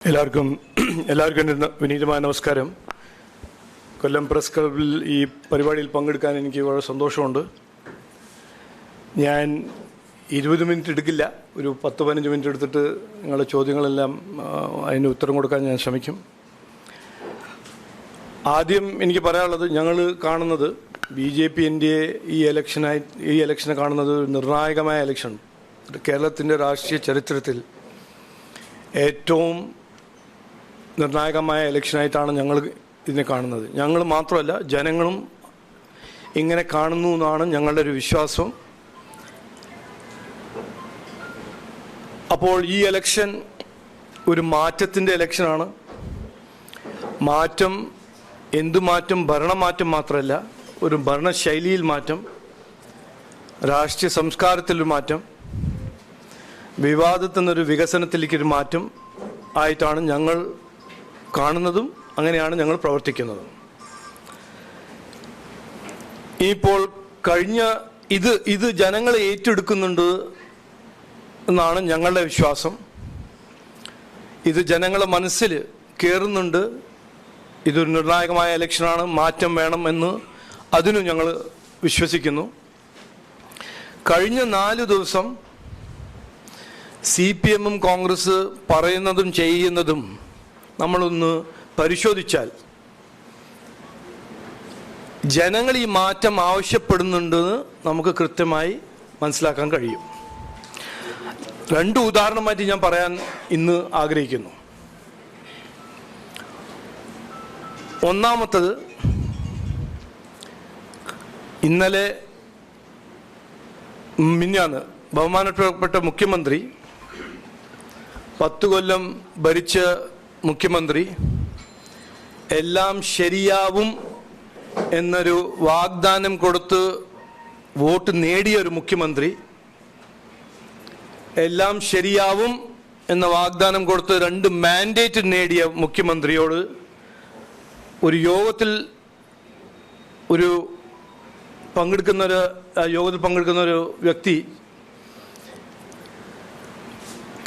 എല്ലാവർക്കും എൻ്റെ വിനീതമായ നമസ്കാരം. കൊല്ലം പ്രസ് ക്ലബിൽ ഈ പരിപാടിയിൽ പങ്കെടുക്കാൻ എനിക്ക് വളരെ സന്തോഷമുണ്ട്. ഞാൻ 20 മിനിറ്റ് എടുക്കില്ല, ഒരു 10-15 മിനിറ്റ് എടുത്തിട്ട് നിങ്ങളുടെ ചോദ്യങ്ങളെല്ലാം അതിന് ഉത്തരം കൊടുക്കാൻ ഞാൻ ശ്രമിക്കും. ആദ്യം എനിക്ക് പറയാനുള്ളത്, ഞങ്ങൾ കാണുന്നത് BJP NDA ഈ ഇലക്ഷനെ കാണുന്നത് നിർണായകമായ ഇലക്ഷൻ. കേരളത്തിൻ്റെ രാഷ്ട്രീയ ചരിത്രത്തിൽ ഏറ്റവും നിർണായകമായ ഇലക്ഷനായിട്ടാണ് ഞങ്ങൾ ഇതിനെ കാണുന്നത്. ഞങ്ങൾ മാത്രമല്ല, ജനങ്ങളും ഇങ്ങനെ കാണുന്നു എന്നാണ് ഞങ്ങളുടെ ഒരു വിശ്വാസം. അപ്പോൾ ഈ ഇലക്ഷൻ ഒരു മാറ്റത്തിൻ്റെ ഇലക്ഷനാണ്. മാറ്റം, എന്തു മാറ്റം? ഭരണമാറ്റം മാത്രമല്ല, ഒരു ഭരണശൈലിയിൽ മാറ്റം, രാഷ്ട്രീയ സംസ്കാരത്തിലൊരു മാറ്റം, വിവാദത്തിൽ നിന്നൊരു വികസനത്തിലേക്കൊരു മാറ്റം ആയിട്ടാണ് ഞങ്ങൾ കാണുന്നതും അങ്ങനെയാണ് ഞങ്ങൾ പ്രവർത്തിക്കുന്നതും. ഇപ്പോൾ കഴിഞ്ഞ ഇത് ജനങ്ങൾ ഏറ്റെടുക്കുന്നുണ്ട് എന്നാണ് ഞങ്ങളുടെ വിശ്വാസം. ഇത് ജനങ്ങളുടെ മനസ്സിൽ കയറുന്നുണ്ട്. ഇതൊരു നിർണായകമായ ഇലക്ഷനാണ്, മാറ്റം വേണം എന്ന് അതിനും ഞങ്ങൾ വിശ്വസിക്കുന്നു. കഴിഞ്ഞ 4 ദിവസം CPM കോൺഗ്രസ് പറയുന്നതും ചെയ്യുന്നതും നമ്മളൊന്ന് പരിശോധിച്ചാൽ ജനങ്ങൾ ഈ മാറ്റം ആവശ്യപ്പെടുന്നുണ്ടെന്ന് നമുക്ക് കൃത്യമായി മനസ്സിലാക്കാൻ കഴിയും. 2 ഉദാഹരണമായിട്ട് ഞാൻ പറയാൻ ഇന്ന് ആഗ്രഹിക്കുന്നു. ഒന്നാമത്തത്, ഇന്നലെ മിനിഞ്ഞാന്ന് ബഹുമാനപ്പെട്ട മുഖ്യമന്ത്രി, 10 കൊല്ലം ഭരിച്ച മുഖ്യമന്ത്രി, എല്ലാം ശരിയാവും എന്നൊരു വാഗ്ദാനം കൊടുത്ത് വോട്ട് നേടിയ ഒരു മുഖ്യമന്ത്രി, എല്ലാം ശരിയാവും എന്ന വാഗ്ദാനം കൊടുത്ത് 2 മാൻഡേറ്റ് നേടിയ മുഖ്യമന്ത്രിയോട് ഒരു യോഗത്തിൽ പങ്കെടുക്കുന്ന ഒരു വ്യക്തി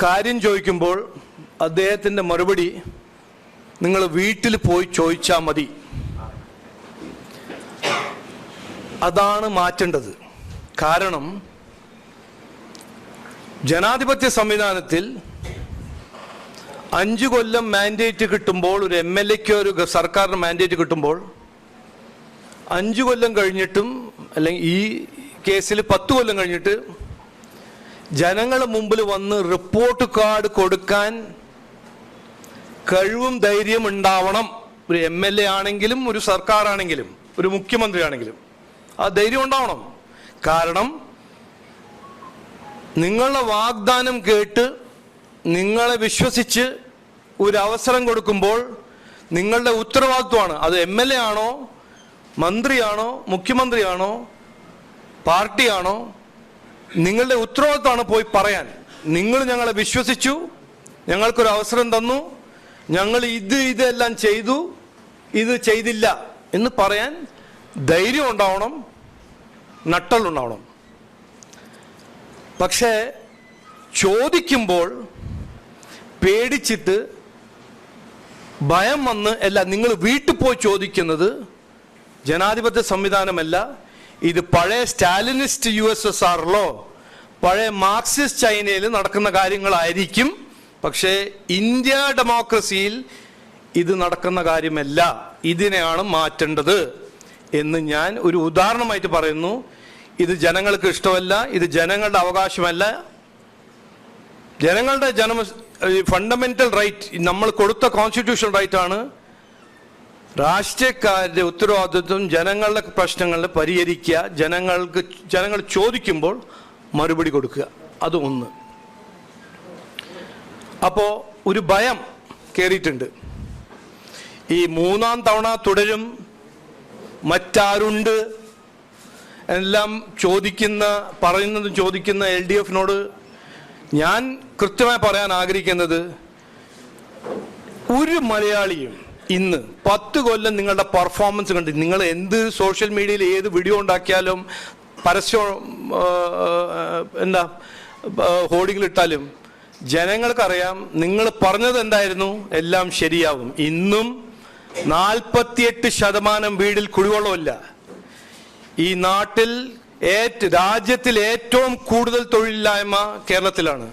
കാര്യം ചോദിക്കുമ്പോൾ അദ്ദേഹത്തിൻ്റെ മറുപടി, നിങ്ങൾ വീട്ടിൽ പോയി ചോദിച്ചാൽ മതി. അതാണ് മാറ്റേണ്ടത്. കാരണം ജനാധിപത്യ സംവിധാനത്തിൽ 5 കൊല്ലം മാൻഡേറ്റ് കിട്ടുമ്പോൾ, ഒരു MLAക്ക് ഒരു സർക്കാരിന് മാൻഡേറ്റ് കിട്ടുമ്പോൾ 5 കൊല്ലം കഴിഞ്ഞിട്ടും, അല്ലെങ്കിൽ ഈ കേസിൽ 10 കൊല്ലം കഴിഞ്ഞിട്ട് ജനങ്ങളുടെ മുമ്പിൽ വന്ന് റിപ്പോർട്ട് കാർഡ് കൊടുക്കാൻ കഴിവും ധൈര്യം ഉണ്ടാവണം. ഒരു MLA ആണെങ്കിലും, ഒരു സർക്കാരാണെങ്കിലും, ഒരു മുഖ്യമന്ത്രി ആണെങ്കിലും ആ ധൈര്യം ഉണ്ടാവണം. കാരണം നിങ്ങളുടെ വാഗ്ദാനം കേട്ട് നിങ്ങളെ വിശ്വസിച്ച് ഒരു അവസരം കൊടുക്കുമ്പോൾ നിങ്ങളുടെ ഉത്തരവാദിത്വമാണ്. അത് MLA ആണോ, മന്ത്രിയാണോ, മുഖ്യമന്ത്രിയാണോ, പാർട്ടിയാണോ, നിങ്ങളുടെ ഉത്തരവാദിത്വമാണ് പോയി പറയാൻ. നിങ്ങൾ ഞങ്ങളെ വിശ്വസിച്ചു, ഞങ്ങൾക്കൊരു അവസരം തന്നു, ഞങ്ങൾ ഇതെല്ലാം ചെയ്തു, ഇത് ചെയ്തില്ല എന്ന് പറയാൻ ധൈര്യം ഉണ്ടാവണം, നട്ടലുണ്ടാവണം. പക്ഷേ ചോദിക്കുമ്പോൾ പേടിച്ചിട്ട് ഭയം വന്ന് നിങ്ങൾ വീട്ടിൽ പോയി ചോദിക്കുന്നത് ജനാധിപത്യ സംവിധാനമല്ല. ഇത് പഴയ സ്റ്റാലിനിസ്റ്റ് USSRലോ പഴയ മാർക്സിസ്റ്റ് ചൈനയിൽ നടക്കുന്ന കാര്യങ്ങളായിരിക്കും. പക്ഷേ ഇന്ത്യ ഡെമോക്രസിയിൽ ഇത് നടക്കുന്ന കാര്യമല്ല. ഇതിനെയാണ് മാറ്റേണ്ടത് എന്ന് ഞാൻ ഒരു ഉദാഹരണമായിട്ട് പറയുന്നു. ഇത് ജനങ്ങൾക്ക് ഇഷ്ടമല്ല, ഇത് ജനങ്ങളുടെ അവകാശമല്ല. ജനങ്ങളുടെ ഫണ്ടമെന്റൽ റൈറ്റ്, നമ്മൾ കൊടുത്ത കോൺസ്റ്റിറ്റ്യൂഷണൽ റൈറ്റാണ്. രാഷ്ട്രീയക്കാരുടെ ഉത്തരവാദിത്വം ജനങ്ങളുടെ പ്രശ്നങ്ങളെ പരിഹരിക്കുക, ജനങ്ങൾ ചോദിക്കുമ്പോൾ മറുപടി കൊടുക്കുക. അത് ഒന്ന്. അപ്പോൾ ഒരു ഭയം കയറിയിട്ടുണ്ട്. ഈ 3ാം തവണ തുടരും, മറ്റാരുണ്ട് എല്ലാം ചോദിക്കുന്ന LDFനോട് ഞാൻ കൃത്യമായി പറയാൻ ആഗ്രഹിക്കുന്നത്, ഒരു മലയാളിയും ഇന്ന് 10 കൊല്ലം നിങ്ങളുടെ പെർഫോമൻസ് കണ്ട്, നിങ്ങൾ എന്ത് സോഷ്യൽ മീഡിയയിൽ ഏത് വീഡിയോ ഉണ്ടാക്കിയാലും, പരസ്യം ഹോർഡിങ്ങിലിട്ടാലും ജനങ്ങൾക്കറിയാം നിങ്ങൾ പറഞ്ഞത് എന്തായിരുന്നു, എല്ലാം ശരിയാവും. ഇന്നും 48% വീടിൽ കുടിവെള്ളമില്ല. ഈ നാട്ടിൽ രാജ്യത്തിൽ ഏറ്റവും കൂടുതൽ തൊഴിലില്ലായ്മ കേരളത്തിലാണ്.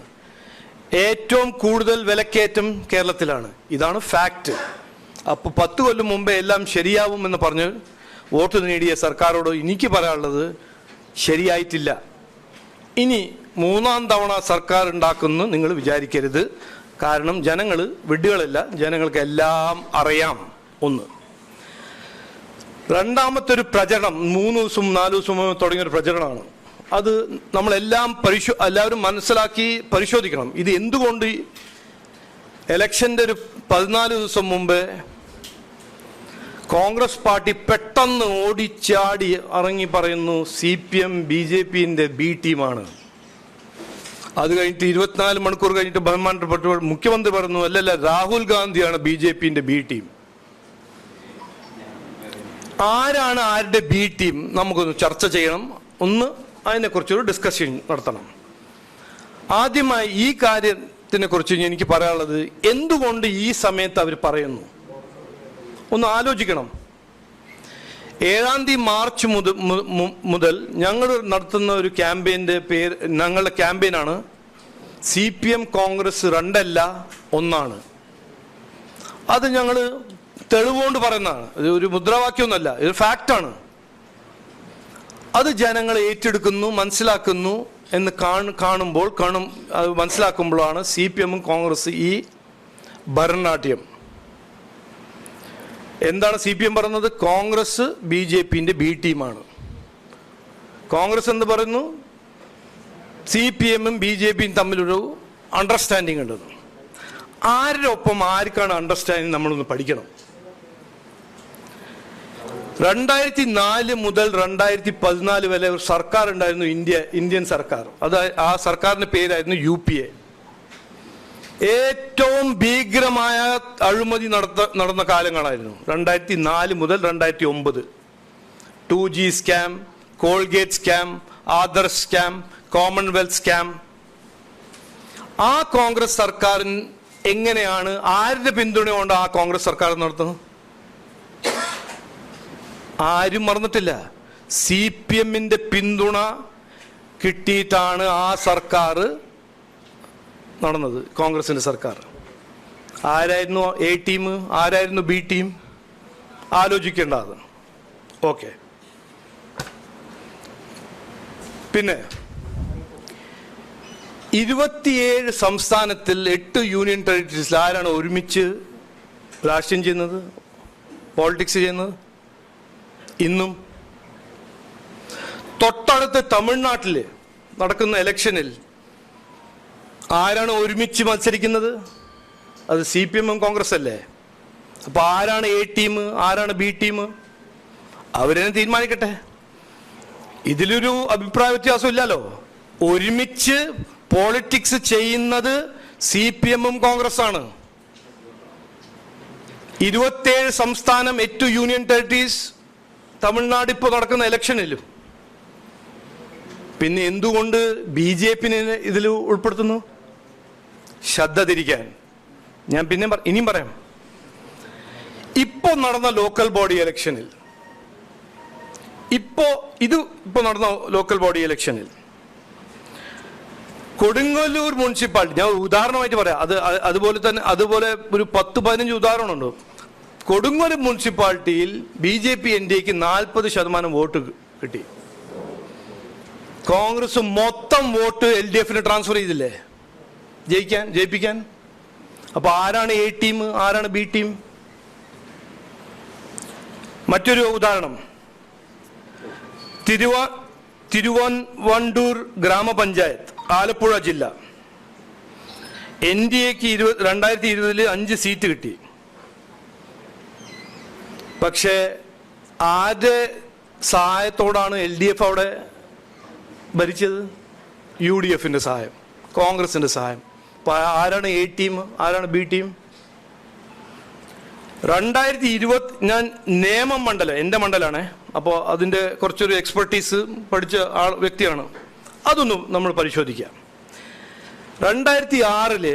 ഏറ്റവും കൂടുതൽ വിലക്കയറ്റം കേരളത്തിലാണ്. ഇതാണ് ഫാക്റ്റ്. അപ്പോൾ 10 കൊല്ലം മുമ്പേ എല്ലാം ശരിയാവും എന്ന് പറഞ്ഞ് വോട്ട് നേടിയ സർക്കാരോട് എനിക്ക് പറയാനുള്ളത്, ശരിയായിട്ടില്ല. ഇനി 3ാം തവണ സർക്കാർ ഉണ്ടാക്കുമെന്ന് നിങ്ങൾ വിചാരിക്കരുത്. കാരണം ജനങ്ങൾ വിഡ്ഢികളല്ല, ജനങ്ങൾക്ക് എല്ലാം അറിയാം. ഒന്ന്. രണ്ടാമത്തെ ഒരു പ്രചരണം 3 ദിവസം 4 ദിവസം തുടങ്ങിയൊരു പ്രചരണമാണ്. അത് നമ്മളെല്ലാം എല്ലാവരും മനസ്സിലാക്കി പരിശോധിക്കണം. ഇത് എന്തുകൊണ്ട് ഇലക്ഷൻ്റെ ഒരു 14 ദിവസം മുമ്പേ കോൺഗ്രസ് പാർട്ടി പെട്ടെന്ന് ഓടിച്ചാടി ഇറങ്ങി പറയുന്നു CPM BJPന്റെ ബി ടീമാണ്. അത് കഴിഞ്ഞിട്ട് 24 മണിക്കൂർ കഴിഞ്ഞിട്ട് ബഹുമാനപ്പെട്ട മുഖ്യമന്ത്രി പറഞ്ഞു, അല്ലല്ല, രാഹുൽ ഗാന്ധിയാണ് BJPന്റെ ബി ടീം. ആരാണ് ആരുടെ ബി ടീം? നമുക്കൊന്ന് ചർച്ച ചെയ്യണം. ഒന്ന് അതിനെക്കുറിച്ചൊരു ഡിസ്കഷൻ നടത്തണം. ആദ്യമായി ഈ കാര്യത്തിനെ കുറിച്ച് എനിക്ക് പറയാനുള്ളത്, എന്തുകൊണ്ട് ഈ സമയത്ത് അവർ പറയുന്നു ഒന്ന് ആലോചിക്കണം. 7 മാർച്ച് മുതൽ ഞങ്ങൾ നടത്തുന്ന ഒരു ക്യാമ്പയിൻ്റെ പേര്, ഞങ്ങളുടെ ക്യാമ്പയിനാണ് CPM കോൺഗ്രസ് 2 അല്ല 1. അത് ഞങ്ങൾ തെളിവുകൊണ്ട് പറയുന്നതാണ്. ഇത് ഒരു മുദ്രാവാക്യമൊന്നുമല്ല, ഇത് ഫാക്റ്റാണ്. അത് ജനങ്ങൾ ഏറ്റെടുക്കുന്നു, മനസ്സിലാക്കുന്നു എന്ന് മനസ്സിലാക്കുമ്പോഴാണ് CPM കോൺഗ്രസ് ഈ ഭരണനാട്യം. എന്താണ് CPM പറയുന്നത്? കോൺഗ്രസ് BJPന്റെ ബി ടീമാണ്. കോൺഗ്രസ് എന്ന് പറയുന്നു CPMഉം BJPയും തമ്മിലൊരു അണ്ടർസ്റ്റാൻഡിങ് ഉണ്ടെന്ന്. ആരുടെ ഒപ്പം ആർക്കാണ് അണ്ടർസ്റ്റാൻഡിങ് നമ്മളൊന്ന് പഠിക്കണം. 2004 മുതൽ 2014 വരെ ഒരു സർക്കാർ ഉണ്ടായിരുന്നു, ഇന്ത്യൻ സർക്കാർ. ആ സർക്കാരിന്റെ പേരായിരുന്നു UPA. ഏറ്റവും ഭീകരമായ അഴിമതി നടന്ന കാലങ്ങളായിരുന്നു 2004 മുതൽ 2009. 2G scam, Colgate scam, Adarsh scam, Commonwealth scam. ആ കോൺഗ്രസ് സർക്കാരിന് എങ്ങനെയാണ്, ആരുടെ പിന്തുണ കൊണ്ട് ആ കോൺഗ്രസ് സർക്കാർ നടത്തുന്നത്? ആരും മറന്നിട്ടില്ല. CPMന്റെ പിന്തുണ കിട്ടിയിട്ടാണ് ആ സർക്കാർ നടന്നത്, കോൺഗ്രസിന്റെ സർക്കാർ. ആരായിരുന്നു A ടീം, ആരായിരുന്നു B ടീം? ആലോചിക്കേണ്ടത്. ഓക്കെ. പിന്നെ 27 സംസ്ഥാനത്തിൽ 8 യൂണിയൻ ടെറിട്ടറീസിൽ ആരാണ് ഒരുമിച്ച് രാഷ്ട്രീയം ചെയ്യുന്നത്, പോളിറ്റിക്സ് ചെയ്യുന്നത്? ഇന്നും തൊട്ടടുത്ത് തമിഴ്നാട്ടിൽ നടക്കുന്ന ഇലക്ഷനിൽ ആരാണ് ഒരുമിച്ച് മത്സരിക്കുന്നത്? അത് CPMഉം കോൺഗ്രസ് അല്ലേ? അപ്പൊ ആരാണ് A ടീം, ആരാണ് B ടീം? അവരെന്നെ തീരുമാനിക്കട്ടെ. ഇതിലൊരു അഭിപ്രായ വ്യത്യാസം ഇല്ലല്ലോ. ഒരുമിച്ച് പോളിറ്റിക്സ് ചെയ്യുന്നത് CPMഉം കോൺഗ്രസ് ആണ്. 27 സംസ്ഥാനം, 8 യൂണിയൻ ടെറിട്ടറീസ്, തമിഴ്നാട് ഇപ്പോൾ നടക്കുന്ന ഇലക്ഷനിലും. പിന്നെ എന്തുകൊണ്ട് BJPനെ ഇതിൽ ഉൾപ്പെടുത്തുന്നു? ശ്രദ്ധ തിരിക്കാൻ. ഞാൻ പിന്നെ ഇനിയും പറയാം. ഇപ്പോൾ നടന്ന ലോക്കൽ ബോഡി ഇലക്ഷനിൽ നടന്ന ലോക്കൽ ബോഡി ഇലക്ഷനിൽ കൊടുങ്ങല്ലൂർ മുനിസിപ്പാലിറ്റി, ഞാൻ ഉദാഹരണമായിട്ട് പറയാം. അതുപോലെ ഒരു 10-15 ഉദാഹരണമുണ്ട്. കൊടുങ്ങല്ലൂർ മുനിസിപ്പാലിറ്റിയിൽ BJP NDAക്ക് 40% വോട്ട് കിട്ടി. കോൺഗ്രസ് മൊത്തം വോട്ട് LDFന് ട്രാൻസ്ഫർ ചെയ്തില്ലേ ജയിപ്പിക്കാൻ. അപ്പൊ ആരാണ് A ടീം, ആരാണ് B ടീം? മറ്റൊരു ഉദാഹരണം, തിരുവൻവണ്ടൂർ ഗ്രാമപഞ്ചായത്ത്, ആലപ്പുഴ ജില്ല. NDAക്ക് 2020 5 സീറ്റ് കിട്ടി. പക്ഷേ ആരുടെ സഹായത്തോടാണ് LDF അവിടെ ഭരിച്ചത്? UDFന്റെ സഹായം, കോൺഗ്രസിന്റെ സഹായം. ആരാണ് A ടീം, ആരാണ് B ടീം? 2020 ഞാൻ നേമം മണ്ഡലം, എൻ്റെ മണ്ഡലമാണേ, അപ്പോൾ അതിൻ്റെ കുറച്ചൊരു എക്സ്പെർട്ടീസ് പഠിച്ച വ്യക്തിയാണ്. അതൊന്നും നമ്മൾ പരിശോധിക്കാം. 2006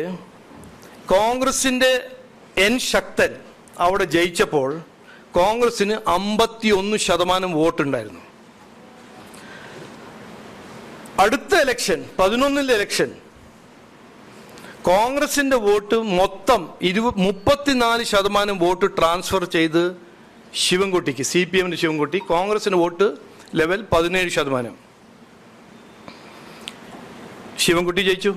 കോൺഗ്രസിൻ്റെ എൻ ശക്തൻ അവിടെ ജയിച്ചപ്പോൾ കോൺഗ്രസിന് 51% വോട്ടുണ്ടായിരുന്നു. അടുത്ത ഇലക്ഷൻ 11 ഇലക്ഷൻ കോൺഗ്രസിൻ്റെ വോട്ട് മൊത്തം 34% വോട്ട് ട്രാൻസ്ഫർ ചെയ്ത് ശിവൻകുട്ടിക്ക്, CPM ശിവൻകുട്ടി. കോൺഗ്രസിൻ്റെ വോട്ട് ലെവൽ 17%. ശിവൻകുട്ടി ജയിച്ചു.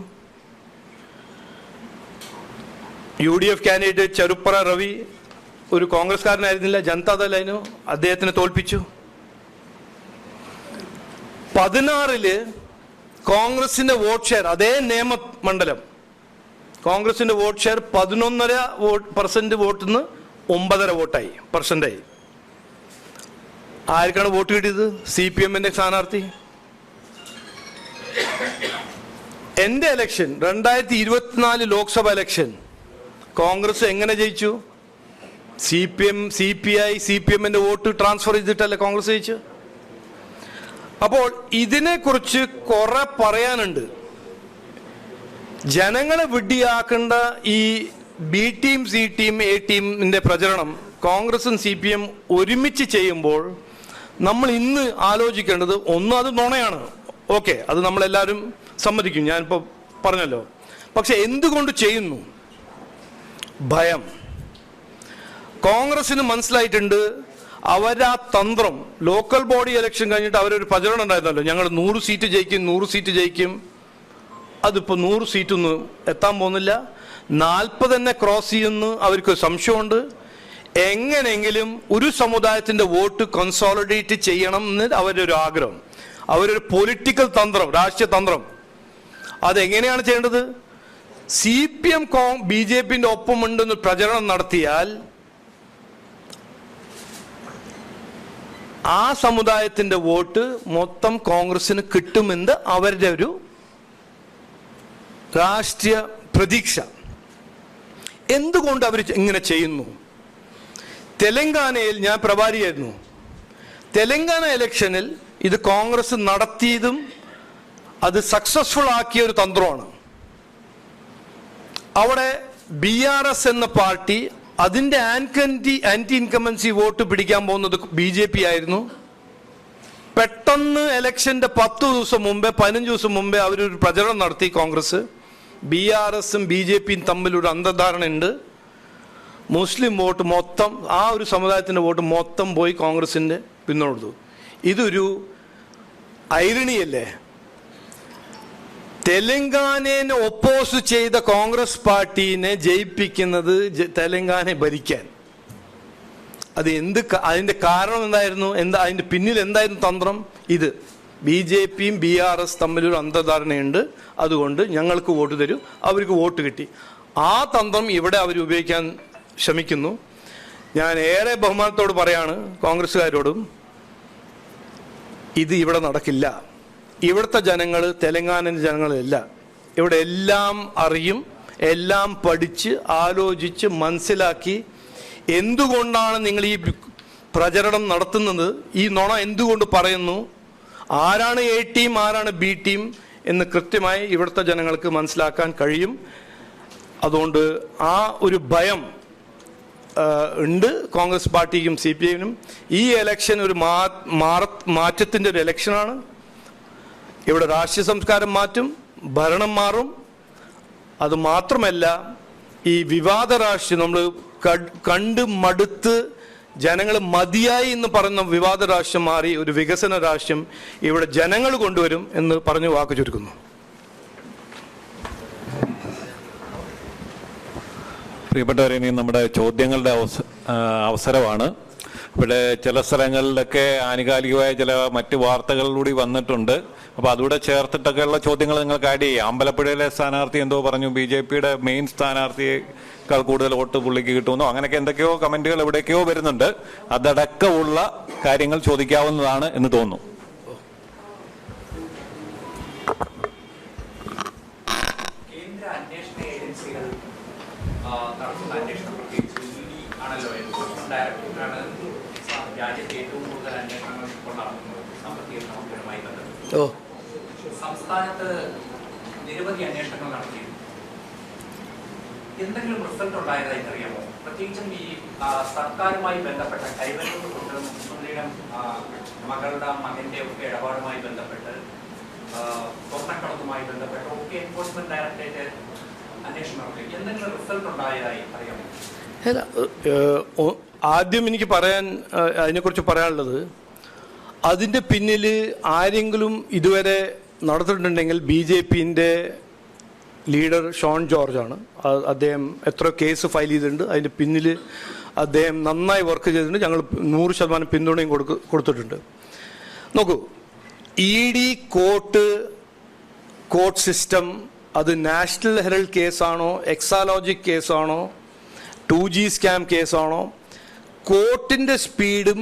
UDF കാൻഡിഡേറ്റ് ചെറുപ്പറ രവി ഒരു കോൺഗ്രസ്കാരനായിരുന്നില്ല, ജനതാദളായിരുന്നു, അദ്ദേഹത്തിനെ തോൽപ്പിച്ചു. 16 കോൺഗ്രസിന്റെ വോട്ട് ഷെയർ, അതേ നിയമമണ്ഡലം, കോൺഗ്രസിന്റെ വോട്ട് ഷെയർ 11.5% വോട്ടിൽ നിന്ന് 9.5 വോട്ടായി പെർസെന്റായി. ആർക്കാണ് വോട്ട് കിട്ടിയത്? CPM-ന്റെ സ്ഥാനാർത്ഥി. എന്റെ ഇലക്ഷൻ 2024 ലോക്സഭ ഇലക്ഷൻ കോൺഗ്രസ് എങ്ങനെ ജയിച്ചു? CPI CPM-ന്റെ വോട്ട് ട്രാൻസ്ഫർ ചെയ്തിട്ടല്ലേ കോൺഗ്രസ് ജയിച്ചു. അപ്പോൾ ഇതിനെക്കുറിച്ച് കുറെ പറയാനുണ്ട്. ജനങ്ങളെ വിഡ്ഢിയാക്കേണ്ട ഈ B team C team A ടീമിന്റെ പ്രചരണം കോൺഗ്രസും CPM ഒരുമിച്ച് ചെയ്യുമ്പോൾ നമ്മൾ ഇന്ന് ആലോചിക്കേണ്ടത്, ഒന്ന്, അത് നുണയാണ്, ഓക്കെ, അത് നമ്മളെല്ലാവരും സമ്മതിക്കും, ഞാനിപ്പോൾ പറഞ്ഞല്ലോ. പക്ഷെ എന്തുകൊണ്ട് ചെയ്യുന്നു? ഭയം. കോൺഗ്രസിന് മനസ്സിലായിട്ടുണ്ട്, അവരാ തന്ത്രം. ലോക്കൽ ബോഡി ഇലക്ഷൻ കഴിഞ്ഞിട്ട് അവരൊരു പ്രചരണം ഉണ്ടായിരുന്നല്ലോ, ഞങ്ങൾ 100 സീറ്റ് ജയിക്കും, 100 സീറ്റ് ജയിക്കും. അതിപ്പോൾ 100 സീറ്റൊന്നും എത്താൻ പോകുന്നില്ല, 40 തന്നെ ക്രോസ് ചെയ്യുമെന്ന് അവർക്ക് സംശയമുണ്ട്. എങ്ങനെയെങ്കിലും ഒരു സമുദായത്തിന്റെ വോട്ട് കൺസോളിഡേറ്റ് ചെയ്യണം എന്ന് അവരുടെ ഒരു ആഗ്രഹം, അവരൊരു പൊളിറ്റിക്കൽ തന്ത്രം, രാഷ്ട്രീയ തന്ത്രം. അതെങ്ങനെയാണ് ചെയ്യേണ്ടത്? CPM BJP-ന്റെ ഒപ്പമുണ്ടെന്ന് പ്രചരണം നടത്തിയാൽ ആ സമുദായത്തിന്റെ വോട്ട് മൊത്തം കോൺഗ്രസിന് കിട്ടുമെന്ന് അവരുടെ ഒരു രാഷ്ട്രീയ പ്രതീക്ഷ. എന്തുകൊണ്ട് അവർ ഇങ്ങനെ ചെയ്യുന്നു? തെലങ്കാനയിൽ ഞാൻ പ്രഭാരിയായിരുന്നു. തെലങ്കാന ഇലക്ഷനിൽ ഇത് കോൺഗ്രസ് നടത്തിയതും അത് സക്സസ്ഫുൾ ആക്കിയ ഒരു തന്ത്രമാണ്. അവിടെ BRS എന്ന പാർട്ടി അതിൻ്റെ ആന്റി ഇൻകംബൻസി വോട്ട് പിടിക്കാൻ പോകുന്നത് BJP ആയിരുന്നു. പെട്ടെന്ന് ഇലക്ഷന്റെ 10 ദിവസം മുമ്പേ, 15 ദിവസം മുമ്പേ അവരൊരു പ്രചരണം നടത്തി. കോൺഗ്രസ്, BRS-ഉം BJP-യും തമ്മിലൊരു അന്തർധാരണയുണ്ട്. മുസ്ലിം വോട്ട് മൊത്തം, ആ ഒരു സമുദായത്തിന്റെ വോട്ട് മൊത്തം പോയി കോൺഗ്രസിന്റെ പിന്നോട്ടു. ഇതൊരു ഐറണിയല്ലേ? തെലങ്കാനയെ ഒപ്പോസ് ചെയ്ത കോൺഗ്രസ് പാർട്ടീനെ ജയിപ്പിക്കുന്നത് തെലങ്കാന ഭരിക്കാൻ. അത് അതിന്റെ കാരണം എന്തായിരുന്നു? അതിന്റെ പിന്നിൽ എന്തായിരുന്നു തന്ത്രം? ഇത് BJP-യും BRS തമ്മിലൊരു അന്തർധാരണയുണ്ട്, അതുകൊണ്ട് ഞങ്ങൾക്ക് വോട്ട് തരൂ, അവർക്ക് വോട്ട് കിട്ടി. ആ തന്ത്രം ഇവിടെ അവർ ഉപയോഗിക്കാൻ ശ്രമിക്കുന്നു. ഞാൻ ഏറെ ബഹുമാനത്തോട് പറയാണ് കോൺഗ്രസ്സുകാരോടും, ഇത് ഇവിടെ നടക്കില്ല. ഇവിടുത്തെ ജനങ്ങൾ തെലങ്കാനയിലെ ജനങ്ങളല്ല, ഇവിടെ എല്ലാം അറിയും, എല്ലാം പഠിച്ച് ആലോചിച്ച് മനസ്സിലാക്കി എന്തുകൊണ്ടാണ് നിങ്ങൾ ഈ പ്രചരണം നടത്തുന്നത്, ഈ നുണ എന്തുകൊണ്ട് പറയുന്നു, ആരാണ് A ടീം ആരാണ് B ടീം എന്ന് കൃത്യമായി ഇവിടുത്തെ ജനങ്ങൾക്ക് മനസ്സിലാക്കാൻ കഴിയും. അതുകൊണ്ട് ആ ഒരു ഭയം ഉണ്ട് കോൺഗ്രസ് പാർട്ടിക്കും CPM-നും. ഈ ഇലക്ഷൻ ഒരു മാറ്റത്തിൻ്റെ ഒരു ഇലക്ഷനാണ്. ഇവിടെ രാഷ്ട്രീയ സംസ്കാരം മാറ്റും, ഭരണം മാറും. അത് മാത്രമല്ല, ഈ വിവാദ രാഷ്ട്രീയം നമ്മൾ കണ്ട് മടുത്ത് ജനങ്ങൾ മതിയായി എന്ന് പറയുന്ന വിവാദ രാഷ്ട്രീയം മാറി ഒരു വികസന രാഷ്ട്രീയം ഇവിടെ ജനങ്ങൾ കൊണ്ടുവരും എന്ന് പറഞ്ഞു വാക്ക് ചുരുക്കുന്നു. പ്രിയപ്പെട്ടവരെ, ഇനി നമ്മുടെ ചോദ്യങ്ങളുടെ അവസരമാണ്. ഇവിടെ ചില സ്ഥലങ്ങളിലൊക്കെ ആനുകാലികമായ ചില മറ്റ് വാർത്തകളിലൂടെ വന്നിട്ടുണ്ട്. അപ്പോൾ അതുകൂടെ ചേർത്തിട്ടൊക്കെയുള്ള ചോദ്യങ്ങൾ നിങ്ങൾക്ക് ആഡ് ചെയ്യാം. അമ്പലപ്പുഴയിലെ സ്ഥാനാർത്ഥി എന്തോ പറഞ്ഞു, BJP-യുടെ മെയിൻ സ്ഥാനാർത്ഥിയേക്കാൾ കൂടുതൽ വോട്ട് പുള്ളിക്ക് കിട്ടുമെന്നോ, അങ്ങനെയൊക്കെ എന്തൊക്കെയോ കമന്റുകൾ എവിടേക്കോ വരുന്നുണ്ട്. അതടക്കമുള്ള കാര്യങ്ങൾ ചോദിക്കാവുന്നതാണ് എന്ന് തോന്നുന്നു. സംസ്ഥാനത്ത് നിരവധി അന്വേഷണങ്ങൾ നടത്തിയിരുന്നു. എന്തെങ്കിലും റിസൾട്ട് ഉണ്ടായതായി അറിയാമോ? പ്രത്യേകിച്ചും ഈ സർക്കാരുമായി ബന്ധപ്പെട്ട കൈവരൂർ കുറ്റം, മുസ്ലിം ലീഗ് മകളുടെ മകന്റെ ഒക്കെ ഇടപാടുമായി ബന്ധപ്പെട്ട്, സ്വർണ്ണക്കടത്തുമായി ബന്ധപ്പെട്ട് ഒക്കെ എൻഫോഴ്സ്മെന്റ് ഡയറക്ടറേറ്റ് അന്വേഷണം നടത്തി. എന്തെങ്കിലും റിസൾട്ട് ഉണ്ടായതായി അറിയാമോ? ആദ്യം എനിക്ക് അതിനെക്കുറിച്ച് പറയാനുള്ളത്, അതിൻ്റെ പിന്നിൽ ആരെങ്കിലും ഇതുവരെ നടത്തിയിട്ടുണ്ടെങ്കിൽ BJPന്റെ ലീഡർ ഷോൺ ജോർജാണ്. അദ്ദേഹം എത്ര കേസ് ഫയൽ ചെയ്തിട്ടുണ്ട്, അതിൻ്റെ പിന്നിൽ അദ്ദേഹം നന്നായി വർക്ക് ചെയ്തിട്ടുണ്ട്. ഞങ്ങൾ 100% പിന്തുണയും കൊടുത്തിട്ടുണ്ട്. നോക്കൂ, ED കോർട്ട് സിസ്റ്റം, അത് നാഷണൽ ഹെറൽഡ് കേസാണോ, എക്സാലോജിക് കേസാണോ, 2G സ്കാം കേസാണോ, കോർട്ടിൻ്റെ സ്പീഡും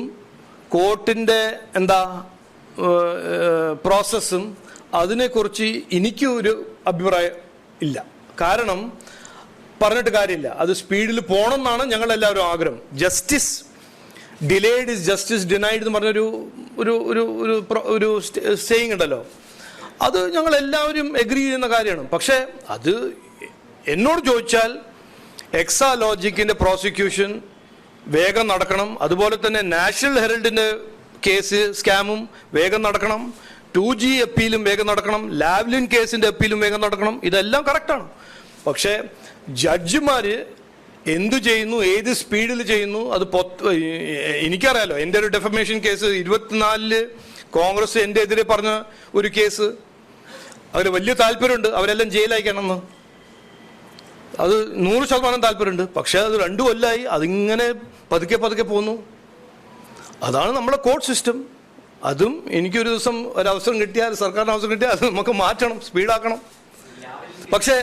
കോർട്ടിൻ്റെ പ്രോസസ്സും അതിനെക്കുറിച്ച് എനിക്കൊരു അഭിപ്രായം ഇല്ല. കാരണം പറഞ്ഞിട്ട് കാര്യമില്ല, അത് സ്പീഡിൽ പോകണം എന്നാണ് ഞങ്ങളെല്ലാവരും ആഗ്രഹം. Justice delayed is justice denied എന്ന് പറഞ്ഞൊരു ഒരു സേയിങ് ഉണ്ടല്ലോ, അത് ഞങ്ങളെല്ലാവരും എഗ്രി ചെയ്യുന്ന കാര്യമാണ്. പക്ഷേ അത് എന്നോട് ചോദിച്ചാൽ എക്സാലോജിക്കിൻ്റെ പ്രോസിക്യൂഷൻ വേഗം നടക്കണം. അതുപോലെ തന്നെ നാഷണൽ ഹെറൽഡിൻ്റെ കേസ് സ്കാമും വേഗം നടക്കണം. 2G അപ്പീലും വേഗം നടക്കണം. ലാവ്ലിൻ കേസിൻ്റെ അപ്പീലും വേഗം നടക്കണം. ഇതെല്ലാം കറക്റ്റാണ്. പക്ഷേ ജഡ്ജിമാർ എന്തു ചെയ്യുന്നു, ഏത് സ്പീഡിൽ ചെയ്യുന്നു, അത് എനിക്കറിയാലോ. എൻ്റെ ഒരു ഡെഫമേഷൻ കേസ് 24 കോൺഗ്രസ് എൻ്റെ എതിരെ പറഞ്ഞ ഒരു കേസ്, അതിൽ വലിയ താല്പര്യമുണ്ട് അവരെല്ലാം ജയിലയക്കണമെന്ന്. അത് 100% താല്പര്യമുണ്ട്. പക്ഷേ അത് 2 കൊല്ലമായി അതിങ്ങനെ പതുക്കെ പോകുന്നു. അതാണ് നമ്മുടെ കോർട്ട് സിസ്റ്റം. അതും എനിക്കൊരു ദിവസം ഒരവസരം കിട്ടിയാൽ, സർക്കാരിന് അവസരം കിട്ടിയാൽ അത് നമുക്ക് മാറ്റണം, സ്പീഡാക്കണം. പക്ഷേ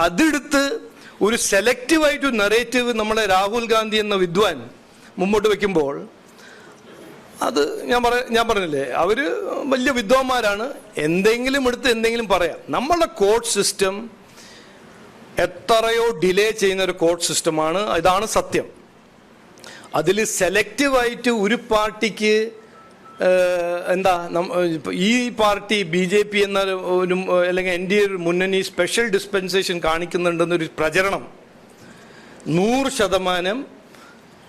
അതെടുത്ത് ഒരു സെലക്റ്റീവായിട്ട് നറേറ്റീവ് നമ്മളെ രാഹുൽ ഗാന്ധി എന്ന വിദ്വാൻ മുമ്പോട്ട് വെക്കുമ്പോൾ, അത് ഞാൻ പറഞ്ഞില്ലേ, അവർ വലിയ വിദ്വാന്മാരാണ്. എന്തെങ്കിലും എടുത്ത് എന്തെങ്കിലും പറയാം. നമ്മളുടെ കോർട്ട് സിസ്റ്റം എത്രയോ ഡിലേ ചെയ്യുന്ന ഒരു കോർട്ട് സിസ്റ്റമാണ്. ഇതാണ് സത്യം. അതിൽ സെലക്റ്റീവായിട്ട് ഒരു പാർട്ടിക്ക് ഈ പാർട്ടി BJP എന്ന ഒരു അല്ലെങ്കിൽ NDA മുന്നണി സ്പെഷ്യൽ ഡിസ്പെൻസേഷൻ കാണിക്കുന്നുണ്ടെന്നൊരു പ്രചരണം 100%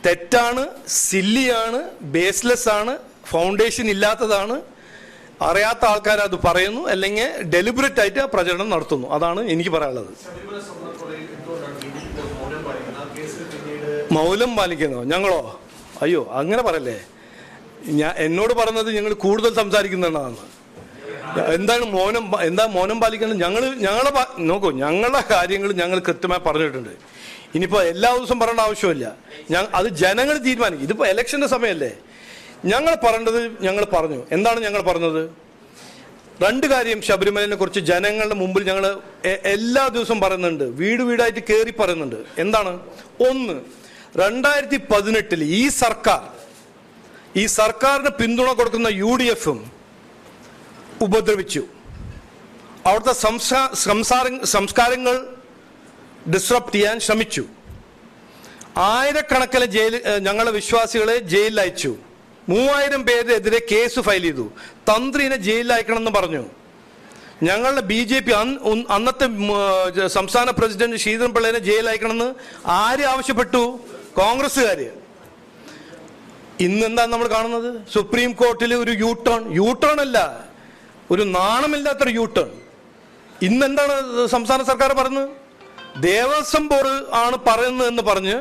തെറ്റാണ്, സില്ലിയാണ്, ബേസ്ലെസ് ആണ്, ഫൗണ്ടേഷൻ ഇല്ലാത്തതാണ്. അറിയാത്ത ആൾക്കാർ അത് പറയുന്നു, അല്ലെങ്കിൽ ഡെലിബറേറ്റ് ആയിട്ട് ആ പ്രചരണം നടത്തുന്നു. അതാണ് എനിക്ക് പറയാനുള്ളത്. മൗനം പാലിക്കുന്നോ? ഞങ്ങളോ? അയ്യോ, അങ്ങനെ പറയല്ലേ. എന്നോട് പറഞ്ഞത് ഞങ്ങൾ കൂടുതൽ സംസാരിക്കുന്നതാണ്. എന്താണ് മൗനം പാലിക്കുന്നത്? നോക്കൂ, ഞങ്ങളുടെ കാര്യങ്ങൾ ഞങ്ങൾ കൃത്യമായി പറഞ്ഞിട്ടുണ്ട്. ഇനിയിപ്പോൾ എല്ലാ ദിവസവും പറയേണ്ട ആവശ്യമില്ല. അത് ജനങ്ങൾ തീരുമാനിക്കും. ഇതിപ്പോൾ ഇലക്ഷൻ്റെ സമയമല്ലേ. ഞങ്ങൾ പറയേണ്ടത് ഞങ്ങൾ പറഞ്ഞു. എന്താണ് ഞങ്ങൾ പറഞ്ഞത്? 2 കാര്യം ശബരിമലയെ കുറിച്ച് ജനങ്ങളുടെ മുമ്പിൽ ഞങ്ങൾ എല്ലാ ദിവസവും പറയുന്നുണ്ട്, വീടായിട്ട് കയറി പറയുന്നുണ്ട്. എന്താണ്? ഒന്ന്, 2018 ഈ സർക്കാരിന് പിന്തുണ കൊടുക്കുന്ന UDFും ഉപദ്രവിച്ചു. അവിടുത്തെ സംസ്കാരങ്ങൾ ഡിസ്റപ്റ്റ് ചെയ്യാൻ ശ്രമിച്ചു. ആയിരക്കണക്കിന് ഞങ്ങളെ വിശ്വാസികളെ ജയിലിൽ അയച്ചു. 3000 പേരെതിരെ കേസ് ഫയൽ ചെയ്തു. തന്ത്രിനെ ജയിലിൽ അയക്കണമെന്ന് പറഞ്ഞു. ഞങ്ങളുടെ BJP അന്നത്തെ സംസ്ഥാന പ്രസിഡന്റ് ശ്രീധരൻപിള്ളയെ ജയിലിൽ അയക്കണമെന്ന് ആര് ആവശ്യപ്പെട്ടു? കോൺഗ്രസ്സുകാര്. ഇന്നെന്താ നമ്മൾ കാണുന്നത്? സുപ്രീം കോർട്ടിൽ ഒരു യൂട്ടേൺ അല്ല, ഒരു നാണമില്ലാത്തൊരു യൂട്ടേൺ. ഇന്നെന്താണ് സംസ്ഥാന സർക്കാർ പറയുന്നത്? ദേവസ്വം ബോർഡ് ആണ് പറയുന്നത് എന്ന് പറഞ്ഞ്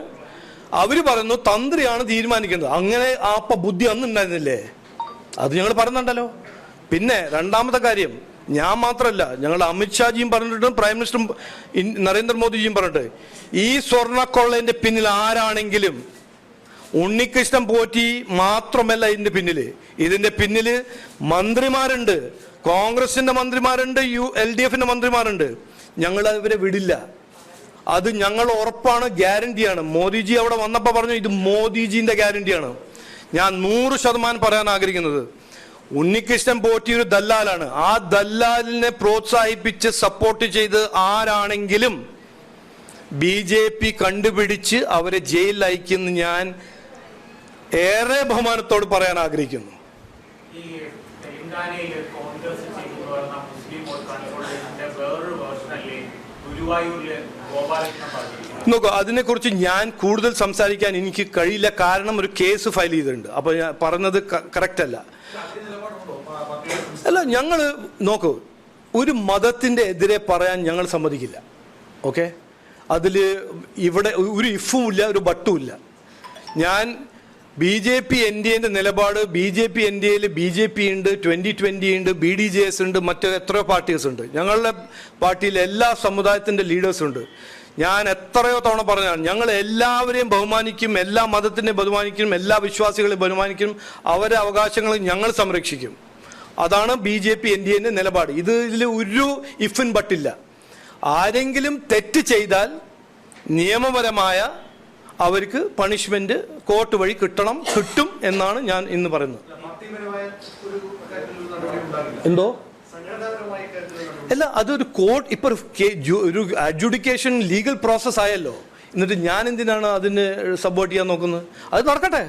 അവര് പറയുന്നു തന്ത്രിയാണ് തീരുമാനിക്കുന്നത്. അങ്ങനെ ബുദ്ധി അന്ന് ഉണ്ടായിരുന്നില്ലേ? അത് ഞങ്ങൾ പറയുന്നുണ്ടല്ലോ. പിന്നെ 2ാമത്തെ കാര്യം, ഞാൻ മാത്രമല്ല, ഞങ്ങളുടെ അമിത്ഷാജിയും പറഞ്ഞിട്ടുണ്ട്, പ്രൈം മിനിസ്റ്ററും നരേന്ദ്രമോദിജിയും പറഞ്ഞിട്ട്, ഈ സ്വർണ്ണക്കൊള്ളേന്റെ പിന്നിൽ ആരാണെങ്കിലും ഉണ്ണികൃഷ്ണൻ പോറ്റി മാത്രമല്ല ഇതിന്റെ പിന്നില് മന്ത്രിമാരുണ്ട്, കോൺഗ്രസിന്റെ മന്ത്രിമാരുണ്ട്, LDFന്റെ മന്ത്രിമാരുണ്ട്. ഞങ്ങൾ അവരെ വിടില്ല. അത് ഞങ്ങൾ ഉറപ്പാണ്, ഗ്യാരണ്ടിയാണ്. മോദിജി അവിടെ വന്നപ്പോൾ പറഞ്ഞു ഇത് മോദിജിന്റെ ഗ്യാരണ്ടിയാണ്. ഞാൻ 100% പറയാൻ ആഗ്രഹിക്കുന്നത്, ഉണ്ണികൃഷ്ണൻ പോറ്റി ഒരു ദല്ലാലാണ്. ആ ദല്ലാലിനെ പ്രോത്സാഹിപ്പിച്ച് സപ്പോർട്ട് ചെയ്ത് ആരാണെങ്കിലും BJP കണ്ടുപിടിച്ച് അവരെ ജയിലിൽ അയക്കുമെന്ന് ഞാൻ ഏറെ ബഹുമാനത്തോട് പറയാൻ ആഗ്രഹിക്കുന്നു. ഈ തെലങ്കാനയിൽ കോൺഗ്രസ് ചെയ്തു മുസ്ലിം വോട്ട് കൺട്രോൾ ഗുരുവായൂരിലെ ഗോപാലകൃഷ്ണൻ പറഞ്ഞിരിക്കുന്നത്? നോക്കൂ, അതിനെക്കുറിച്ച് ഞാൻ കൂടുതൽ സംസാരിക്കാൻ എനിക്ക് കഴിയില്ല. കാരണം ഒരു കേസ് ഫയൽ ചെയ്തിട്ടുണ്ട്. അപ്പോൾ ഞാൻ പറഞ്ഞത് കറക്റ്റ് അല്ല. അല്ല, ഞങ്ങൾ നോക്കൂ, ഒരു മതത്തിൻ്റെ എതിരെ പറയാൻ ഞങ്ങൾ സമ്മതിക്കില്ല. ഓക്കെ, അതിൽ ഇവിടെ ഒരു ഇഫും ഇല്ല, ഒരു ബട്ടും ഇല്ല. ഞാൻ BJP NDAന്റെ നിലപാട്, BJP NDAയിൽ BJP ഉണ്ട്, 2020 ഉണ്ട്, BDJS ഉണ്ട്, മറ്റ് എത്രയോ പാർട്ടീസ് ഉണ്ട്. ഞങ്ങളുടെ പാർട്ടിയിൽ എല്ലാ സമുദായത്തിൻ്റെ ലീഡേഴ്സും ഉണ്ട്. ഞാൻ എത്രയോ തവണ പറഞ്ഞാണ്, ഞങ്ങൾ എല്ലാവരെയും ബഹുമാനിക്കും, എല്ലാ മതത്തിനെയും ബഹുമാനിക്കും, എല്ലാ വിശ്വാസികളെയും ബഹുമാനിക്കും, അവരുടെ അവകാശങ്ങൾ ഞങ്ങൾ സംരക്ഷിക്കും. അതാണ് BJP NDAന്റെ നിലപാട്. ഇതിൽ ഒരു ഇഫിൻ ബട്ടില്ല. ആരെങ്കിലും തെറ്റ് ചെയ്താൽ നിയമപരമായ അവർക്ക് പണിഷ്മെന്റ് കോർട്ട് വഴി കിട്ടും എന്നാണ് ഞാൻ ഇന്ന് പറയുന്നത്. എന്തോ അല്ല, അതൊരു കോർട്ട് ഇപ്പൊ ഒരു അഡ്ജുഡിക്കേഷൻ ലീഗൽ പ്രോസസ് ആയല്ലോ. എന്നിട്ട് ഞാൻ എന്തിനാണ് അതിന് സപ്പോർട്ട് ചെയ്യാൻ നോക്കുന്നത്? അത് നടക്കട്ടെ.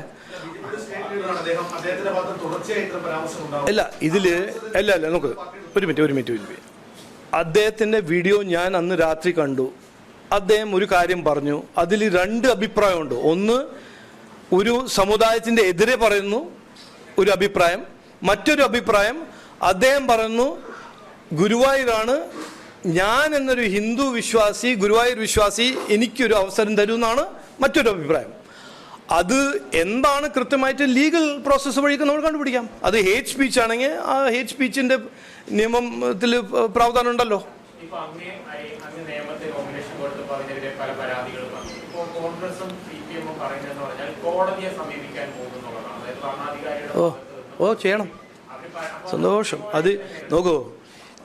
അല്ല, ഇതില് അല്ല നോക്ക്, ഒരു മിനിറ്റ്. അദ്ദേഹത്തിന്റെ വീഡിയോ ഞാൻ അന്ന് രാത്രി കണ്ടു. അദ്ദേഹം ഒരു കാര്യം പറഞ്ഞു, അതിൽ രണ്ട് അഭിപ്രായമുണ്ട്. ഒന്ന്, ഒരു സമുദായത്തിന്റെ എതിരെ പറയുന്നു ഒരു അഭിപ്രായം. മറ്റൊരു അഭിപ്രായം, അദ്ദേഹം പറയുന്നു ഗുരുവായൂരാണ്, ഞാൻ എന്നൊരു ഹിന്ദു വിശ്വാസി, ഗുരുവായൂർ വിശ്വാസി, എനിക്കൊരു അവസരം തരുമെന്നാണ് മറ്റൊരു അഭിപ്രായം. അത് എന്താണ് കൃത്യമായിട്ട് ലീഗൽ പ്രോസസ്സ് വഴി നമ്മൾ കണ്ടുപിടിക്കാം. അത് ഹേറ്റ് സ്പീച്ച് ആണെങ്കിൽ ആ ഹേറ്റ് സ്പീച്ചിന്റെ നിയമത്തിൽ പ്രാവധാനം ഉണ്ടല്ലോ. ചെയ്യണം, സന്തോഷം. അത് നോക്കൂ,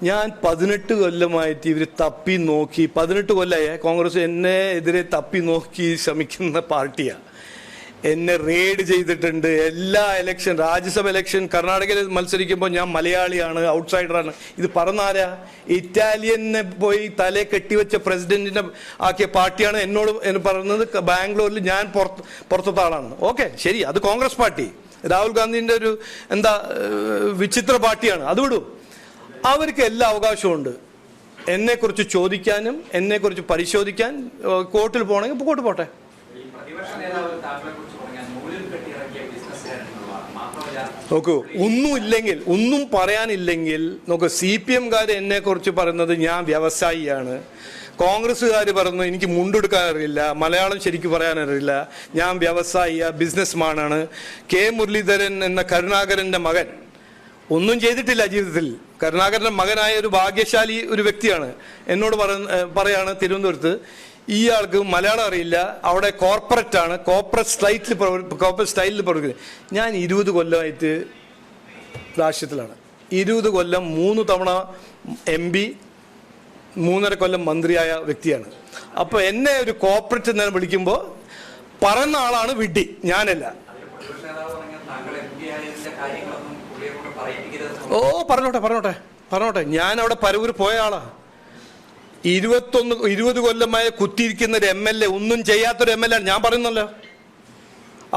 ഞാൻ 18 കൊല്ലമായിട്ട് ഇവർ തപ്പി നോക്കി, 18 കൊല്ലമായ കോൺഗ്രസ് എന്നെ എതിരെ തപ്പി നോക്കി ശ്രമിക്കുന്ന പാർട്ടിയാണ്. എന്നെ റെയ്ഡ് ചെയ്തിട്ടുണ്ട്. എല്ലാ ഇലക്ഷൻ, രാജ്യസഭ ഇലക്ഷൻ, കർണാടകയിൽ മത്സരിക്കുമ്പോൾ ഞാൻ മലയാളിയാണ്, ഔട്ട്സൈഡറാണ്. ഇത് പറഞ്ഞാരാ? ഇറ്റാലിയനെ പോയി തലേ കെട്ടിവെച്ച പ്രസിഡന്റിനെ ആക്കിയ പാർട്ടിയാണ് എന്നോട് പറയുന്നത് ബാംഗ്ലൂരിൽ ഞാൻ പുറത്തത്തെ ആളാണ്. ഓക്കെ, ശരി, അത് കോൺഗ്രസ് പാർട്ടി, രാഹുൽ ഗാന്ധിന്റെ ഒരു വിചിത്ര പാർട്ടിയാണ്. അത് വിടും. അവർക്ക് എല്ലാ അവകാശവും ഉണ്ട് എന്നെക്കുറിച്ച് ചോദിക്കാനും എന്നെക്കുറിച്ച് പരിശോധിക്കാൻ. കോർട്ടിൽ പോകണമെങ്കിൽ കോർട്ട് പോട്ടെ. നോക്കൂ, ഒന്നും പറയാനില്ലെങ്കിൽ നോക്കൂ, CPM-കാർ എന്നെ കുറിച്ച് പറയുന്നത് ഞാൻ വ്യവസായിയാണ്, കോൺഗ്രസ്സുകാർ പറയുന്നു എനിക്ക് മുണ്ടെടുക്കാൻ അറിയില്ല, മലയാളം ശരിക്കും പറയാനറിയില്ല, ഞാൻ വ്യവസായിയ ബിസിനസ്മാനാണ്. മുരളീധരൻ എന്ന കരുണാകരന്റെ മകൻ ഒന്നും ചെയ്തിട്ടില്ല ജീവിതത്തിൽ. കരുണാകരന്റെ മകനായ ഒരു ഭാഗ്യശാലി ഒരു വ്യക്തിയാണ്. എന്നോട് പറയാണ് തിരുവനന്തപുരത്ത്, ഇയാൾക്ക് മലയാളം അറിയില്ല, അവിടെ കോർപ്പറേറ്റ് സ്റ്റൈലിൽ പ്രവർത്തിക്കുന്നത്. ഞാൻ 20 കൊല്ലമായിട്ട് രാഷ്ട്രീയത്തിലാണ്. 20 കൊല്ലം 3 തവണ MP, 3.5 കൊല്ലം മന്ത്രിയായ വ്യക്തിയാണ്. അപ്പൊ എന്നെ ഒരു കോർപ്പറേറ്റ് നേരം വിളിക്കുമ്പോൾ പറയുന്ന ആളാണ് വിഡ്ഢി, ഞാനല്ല. പറഞ്ഞോട്ടെ. ഞാൻ അവിടെ പരവൂർ പോയ ആളാ. 20 കൊല്ലമായ കുത്തിയിരിക്കുന്ന ഒരു MLA, ഒന്നും ചെയ്യാത്തൊരു MLA ആണ്. ഞാൻ പറയുന്നല്ലോ,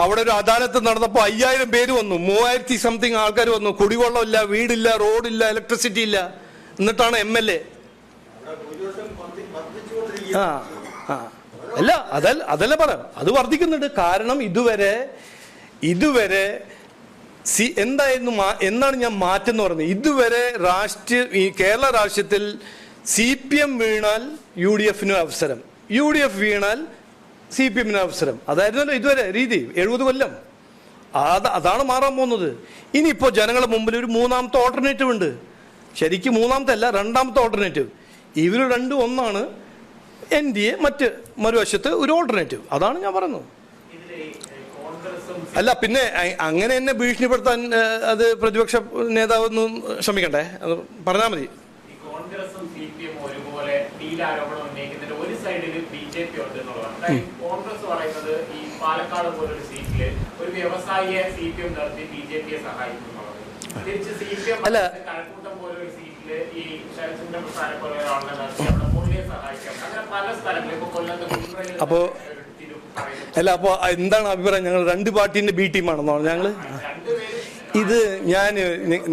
അവിടെ ഒരു അദാലത്ത് നടന്നപ്പോൾ 5000 പേര് വന്നു, 3000 സംതിങ് ആൾക്കാർ വന്നു. കുടിവെള്ളമില്ല, വീടില്ല, റോഡില്ല, ഇലക്ട്രിസിറ്റി ഇല്ല. എന്നിട്ടാണ് MLA. അല്ല, അതല്ല പറയാം, അത് വർദ്ധിക്കുന്നുണ്ട്. കാരണം ഇതുവരെ എന്നാണ് ഞാൻ മാറ്റം എന്ന് പറയുന്നത്. ഇതുവരെ ഈ കേരള രാഷ്ട്രീയത്തിൽ CPM വീണാൽ UDF-ന് അവസരം, UDF വീണാൽ CPM-ന് അവസരം. അതായിരുന്നല്ലോ ഇതുവരെ രീതി. 70 കൊല്ലം. അതാണ് മാറാൻ പോകുന്നത്. ഇനിയിപ്പോൾ ജനങ്ങളുടെ മുമ്പിൽ ഒരു 3ാമത്തെ ഓൾട്ടർനേറ്റീവ് ഉണ്ട്. ശരിക്കും 3ാമത്തെ അല്ല, 2ാമത്തെ ഓൾട്ടർനേറ്റീവ്. ഇവർ രണ്ടും ഒന്നാണ്. NDA മറുവശത്ത് ഒരു ഓൾട്ടർനേറ്റീവ്. അതാണ് ഞാൻ പറയുന്നത്. അല്ല, പിന്നെ അങ്ങനെ എന്നെ ഭീഷണിപ്പെടുത്താൻ അത് പ്രതിപക്ഷ നേതാവൊന്നും ശ്രമിക്കണ്ടേ, അത് പറഞ്ഞാൽ മതി. കോൺഗ്രസും CPM ഒരുപോലെ ആരോപണം ഉന്നയിക്കുന്നതിന്റെ ഒരു സൈഡിൽ BJP ഉണ്ട് എന്നുള്ളതാണ്. കോൺഗ്രസ് പറയുന്നത് ഈ പാലക്കാട് പോലൊരു സീറ്റില് ഒരു വ്യവസായിയെ CPM നടത്തി BJP-യെ സഹായിക്കും എന്നുള്ളത്. തിരിച്ച് CPM കഴക്കൂട്ടം പോലൊരു സീറ്റില് ഈ ശരത്ചന്ദ്ര പ്രസാദെ പോലെ ഒരാളെ നടത്തി അവിടെ പുള്ളിയെ സഹായിക്കാം. അങ്ങനെ പല സ്ഥലങ്ങളിലും ഇപ്പൊ കൊല്ലത്ത്. അപ്പോ എന്താണ് അഭിപ്രായം? ഞങ്ങൾ 2 പാർട്ടീന്റെ B ടീമാണെന്നോ? ഞങ്ങൾ ഇത്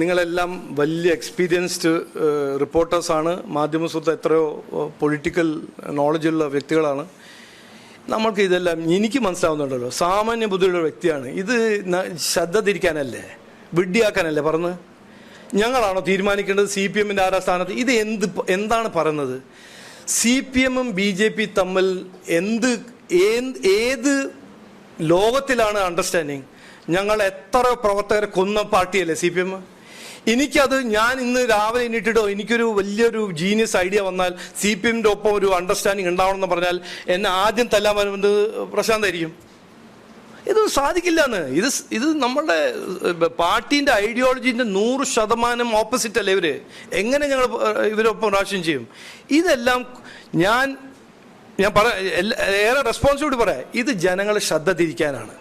നിങ്ങളെല്ലാം വലിയ എക്സ്പീരിയൻസ്ഡ് റിപ്പോർട്ടേഴ്സാണ്, മാധ്യമസുഹൃത്ത് എത്രയോ പൊളിറ്റിക്കൽ നോളജുള്ള വ്യക്തികളാണ്. നമ്മൾക്ക് ഇതെല്ലാം എനിക്ക് മനസ്സിലാവുന്നുണ്ടല്ലോ, സാമാന്യ ബുദ്ധിയുള്ള വ്യക്തിയാണ്. ഇത് ശ്രദ്ധ തിരിക്കാനല്ലേ, വിഡ്ഢിയാക്കാനല്ലേ പറഞ്ഞ്? ഞങ്ങളാണോ തീരുമാനിക്കേണ്ടത് CPM ആരാ സ്ഥാനത്ത്? ഇത് എന്താണ് പറയുന്നത്? CPM BJP തമ്മിൽ ഏത് ലോകത്തിലാണ് അണ്ടർസ്റ്റാൻഡിങ്? ഞങ്ങൾ എത്ര പ്രവർത്തകരെ കൊന്ന പാർട്ടിയല്ലേ CPM? എനിക്കത് ഞാൻ ഇന്ന് രാവിലെ എണീറ്റിട്ടോ എനിക്കൊരു വലിയൊരു ജീനിയസ് ഐഡിയ വന്നാൽ CPM ഒപ്പം ഒരു അണ്ടർസ്റ്റാൻഡിങ് ഉണ്ടാവണമെന്ന് പറഞ്ഞാൽ എന്നെ ആദ്യം തല്ലാൻ വരുന്നത് പ്രശാന്തായിരിക്കും. ഇത് സാധിക്കില്ല എന്ന്. ഇത് നമ്മളുടെ പാർട്ടീൻ്റെ ഐഡിയോളജീൻ്റെ 100% ഓപ്പോസിറ്റ് അല്ലേ ഇവര്. എങ്ങനെ ഞങ്ങൾ ഇവരൊപ്പം പ്രാവശ്യം ചെയ്യും? ഇതെല്ലാം ഞാൻ ഏറെ റെസ്പോൺസിബിലിറ്റി പറയാം. ഇത് ജനങ്ങളെ ശ്രദ്ധ തിരിക്കാനാണ്.